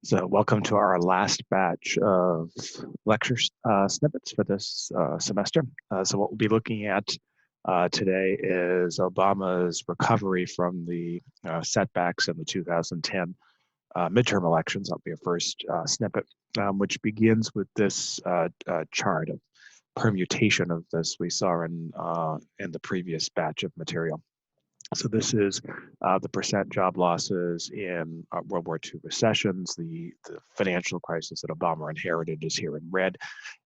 So welcome to our last batch of lecture snippets for this semester. So what we'll be looking at today is Obama's recovery from the setbacks in the 2010 midterm elections. That'll be a first snippet, which begins with this chart of permutation of this we saw in the previous batch of material. So this is the percent job losses in World War II recessions. The financial crisis that Obama inherited is here in red.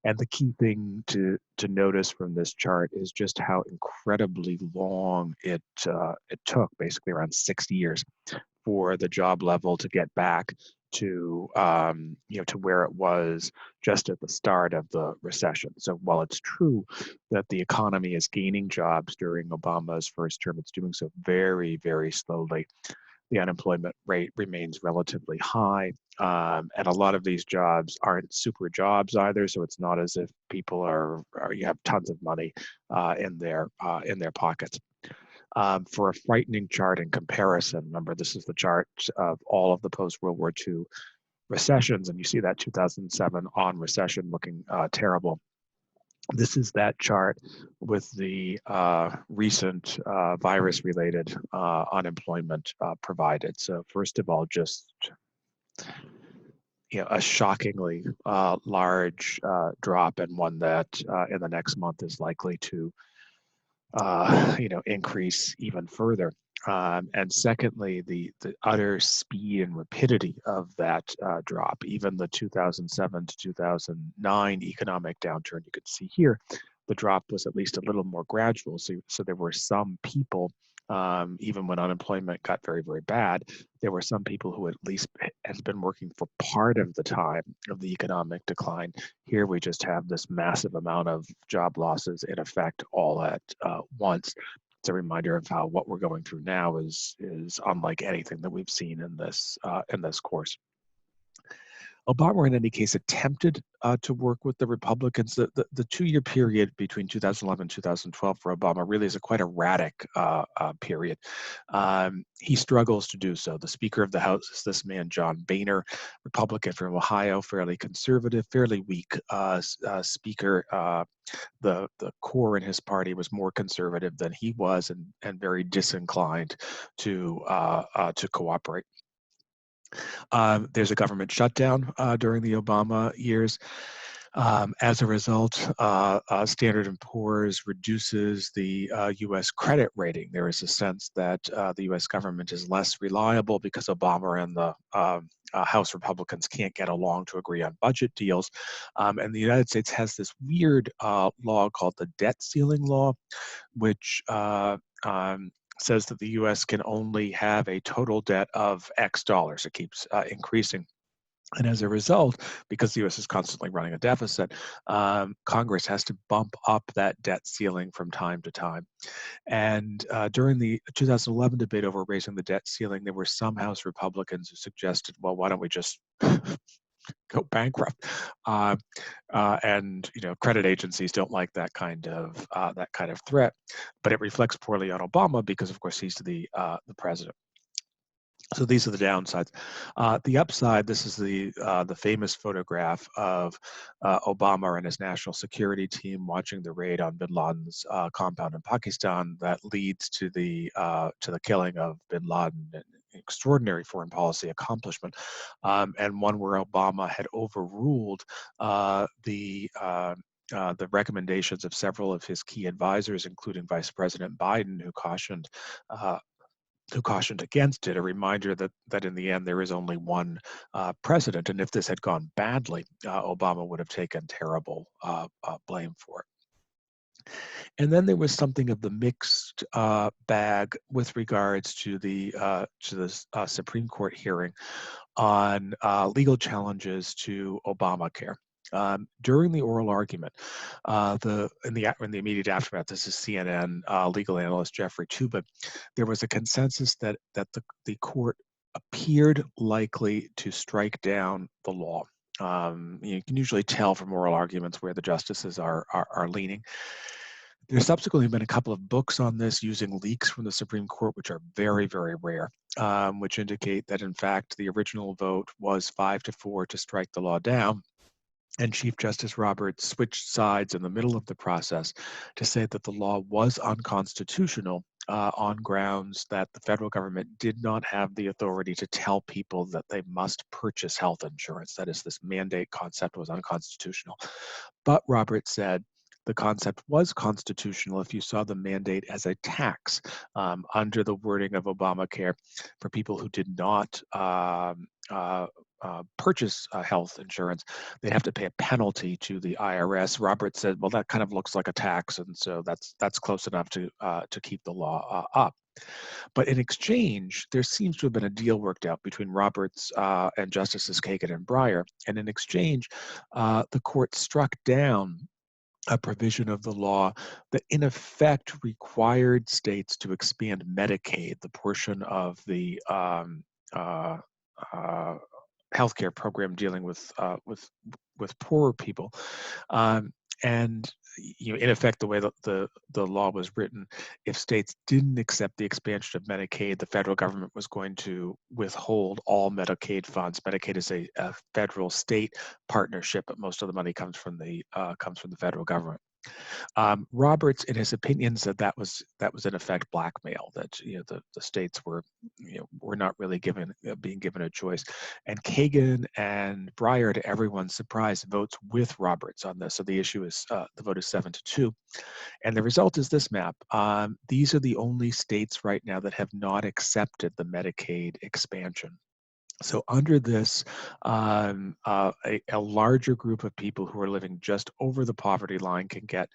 And the key thing to notice from this chart is just how incredibly long it took, basically around 60 years, for the job level to get back to to where it was just at the start of the recession. So while it's true that the economy is gaining jobs during Obama's first term, it's doing so very, very slowly. The unemployment rate remains relatively high, and a lot of these jobs aren't super jobs either. So it's not as if people are you have tons of money in their pockets. For a frightening chart in comparison, remember this is the chart of all of the post-World War II recessions, and you see that 2007 on recession looking terrible. This is that chart with the recent virus-related unemployment provided. So first of all, just a shockingly large drop, and one that in the next month is likely to increase even further. And secondly, the utter speed and rapidity of that drop. Even the 2007 to 2009 economic downturn, you could see here, the drop was at least a little more gradual. So there were some people, even when unemployment got very, very bad, there were some people who at least had been working for part of the time of the economic decline. Here we just have this massive amount of job losses in effect all at once. It's a reminder of how what we're going through now is unlike anything that we've seen in this course. Obama, in any case, attempted to work with the Republicans. The 2-year period between 2011 and 2012 for Obama really is quite erratic period. He struggles to do so. The Speaker of the House is this man, John Boehner, Republican from Ohio, fairly conservative, fairly weak speaker. The core in his party was more conservative than he was, and very disinclined to cooperate. There's a government shutdown during the Obama years. As a result, Standard & Poor's reduces the U.S. credit rating. There is a sense that the U.S. government is less reliable because Obama and the House Republicans can't get along to agree on budget deals. And the United States has this weird law called the debt ceiling law, which says that the U.S. can only have a total debt of X dollars. It keeps increasing. And as a result, because the U.S. is constantly running a deficit, Congress has to bump up that debt ceiling from time to time. And during the 2011 debate over raising the debt ceiling, there were some House Republicans who suggested, well, why don't we just go bankrupt? And credit agencies don't like that kind of threat. But it reflects poorly on Obama because, of course, he's the president. So these are the downsides. The upside, this is the famous photograph of Obama and his national security team watching the raid on bin Laden's compound in Pakistan that leads to the killing of bin Laden. An extraordinary foreign policy accomplishment, and one where Obama had overruled the recommendations of several of his key advisors, including Vice President Biden, who cautioned against it. A reminder that in the end there is only one president, and if this had gone badly, Obama would have taken terrible blame for it. And then there was something of the mixed bag with regards to the Supreme Court hearing on legal challenges to Obamacare. During the oral argument, in the immediate aftermath, this is CNN legal analyst Jeffrey Tubin, there was a consensus that the court appeared likely to strike down the law. You can usually tell from oral arguments where the justices are leaning. There's subsequently been a couple of books on this using leaks from the Supreme Court, which are very, very rare, which indicate that, in fact, the original vote was 5-4 to strike the law down. And Chief Justice Roberts switched sides in the middle of the process to say that the law was unconstitutional on grounds that the federal government did not have the authority to tell people that they must purchase health insurance. That is, this mandate concept was unconstitutional. But Roberts said the concept was constitutional if you saw the mandate as a tax under the wording of Obamacare for people who did not purchase health insurance. They'd have to pay a penalty to the IRS. Roberts said, well, that kind of looks like a tax, and so that's close enough to keep the law up. But in exchange, there seems to have been a deal worked out between Roberts and Justices Kagan and Breyer. And in exchange, the court struck down a provision of the law that in effect required states to expand Medicaid, the portion of the healthcare program dealing with poorer people. And in effect, the way that the law was written, if states didn't accept the expansion of Medicaid, the federal government was going to withhold all Medicaid funds. Medicaid is a federal-state partnership, but most of the money comes from the federal government. Roberts, in his opinion, said that was in effect blackmail. That the states were not really being given a choice. And Kagan and Breyer, to everyone's surprise, votes with Roberts on this. So the issue is the vote is 7-2, and the result is this map. These are the only states right now that have not accepted the Medicaid expansion. So under this, a larger group of people who are living just over the poverty line can get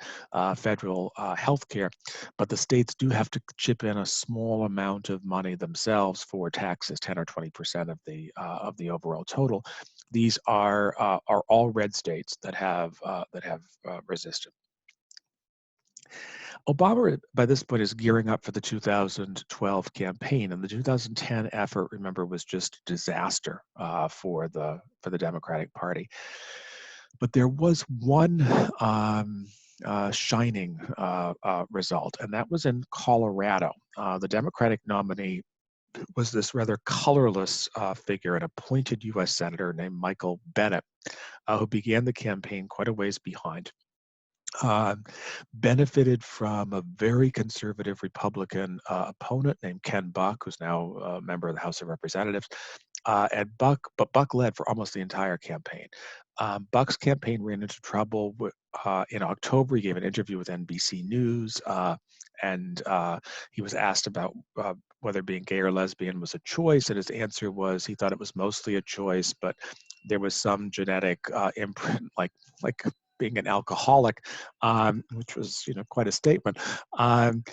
federal health care, but the states do have to chip in a small amount of money themselves for taxes, 10 or 20% of the overall total. These are all red states that have resisted. Obama, by this point, is gearing up for the 2012 campaign, and the 2010 effort, remember, was just a disaster for the Democratic Party. But there was one shining result, and that was in Colorado. The Democratic nominee was this rather colorless figure, an appointed U.S. Senator named Michael Bennet, who began the campaign quite a ways behind. Benefited from a very conservative Republican opponent named Ken Buck, who's now a member of the House of Representatives. And Buck led for almost the entire campaign. Buck's campaign ran into trouble in October. He gave an interview with NBC News, and he was asked about whether being gay or lesbian was a choice, and his answer was he thought it was mostly a choice, but there was some genetic imprint, like being an alcoholic, which was quite a statement. And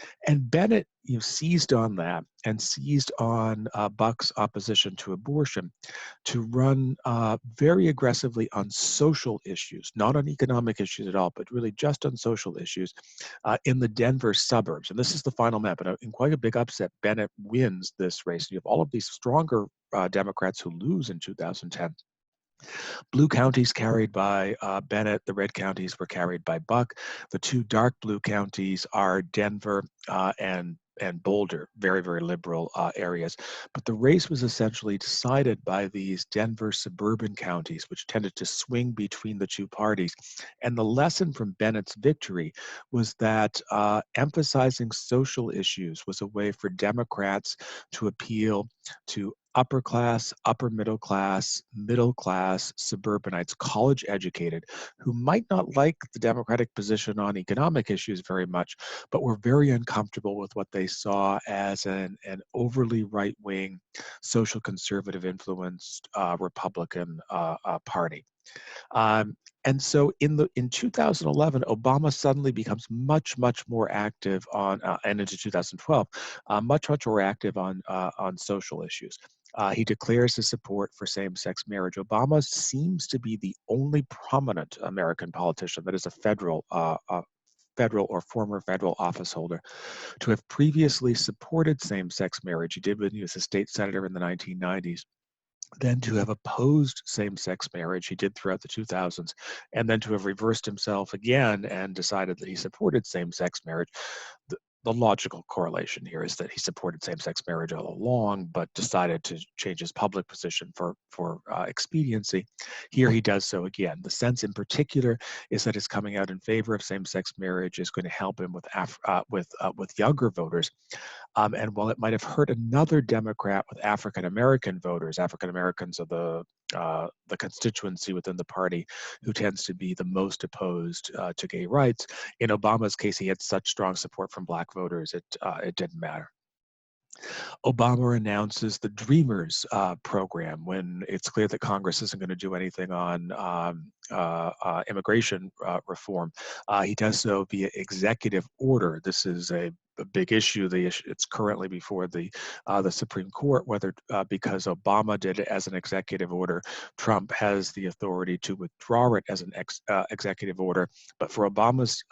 Bennett seized on that and seized on Buck's opposition to abortion to run very aggressively on social issues, not on economic issues at all, but really just on social issues in the Denver suburbs. And this is the final map. And in quite a big upset, Bennett wins this race. You have all of these stronger Democrats who lose in 2010. Blue counties carried by Bennett, the red counties were carried by Buck. The two dark blue counties are Denver and Boulder, very, very liberal areas. But the race was essentially decided by these Denver suburban counties, which tended to swing between the two parties. And the lesson from Bennett's victory was that emphasizing social issues was a way for Democrats to appeal to upper class, upper middle class, suburbanites, college educated, who might not like the Democratic position on economic issues very much, but were very uncomfortable with what they saw as an overly right-wing, social conservative influenced Republican party. And so in 2011, Obama suddenly becomes much more active on, and into 2012, much more active on social issues. He declares his support for same-sex marriage. Obama seems to be the only prominent American politician that is a federal or former federal office holder to have previously supported same-sex marriage. He did when he was a state senator in the 1990s. then to have opposed same-sex marriage, he did throughout the 2000s, and then to have reversed himself again and decided that he supported same-sex marriage. The logical correlation here is that he supported same-sex marriage all along, but decided to change his public position for expediency. Here he does so again. The sense in particular is that his coming out in favor of same-sex marriage is going to help him with younger voters. And while it might have hurt another Democrat with African American voters, African Americans are the constituency within the party who tends to be the most opposed to gay rights. In Obama's case, he had such strong support from Black voters, it didn't matter. Obama announces the Dreamers program when it's clear that Congress isn't going to do anything on immigration reform. He does so via executive order. This is a big issue. It's currently before the Supreme Court, whether because Obama did it as an executive order, Trump has the authority to withdraw it as an executive order. But for Obama's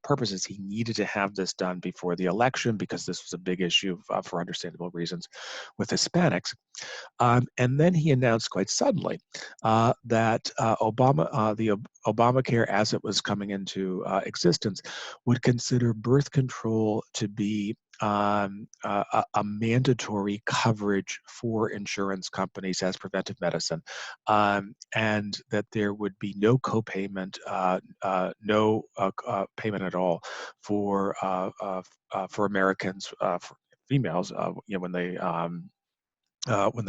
purposes, he needed to have this done before the election because this was a big issue for understandable reasons with Hispanics. And then he announced quite suddenly that the Obamacare, as it was coming into existence, would consider birth control to be a mandatory coverage for insurance companies as preventive medicine, and that there would be no copayment, no payment at all for Americans, for females, when they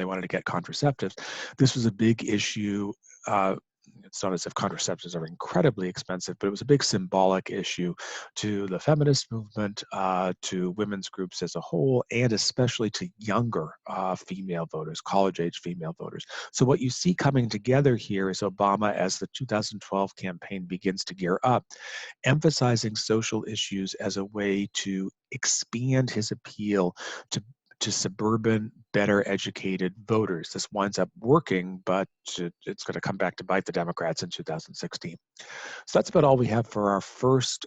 wanted to get contraceptives. This was a big issue. It's not as if contraceptives are incredibly expensive, but it was a big symbolic issue to the feminist movement, to women's groups as a whole, and especially to younger female voters, college-age female voters. So what you see coming together here is Obama, as the 2012 campaign begins to gear up, emphasizing social issues as a way to expand his appeal to suburban, better educated voters. This winds up working, but it's going to come back to bite the Democrats in 2016. So that's about all we have for our first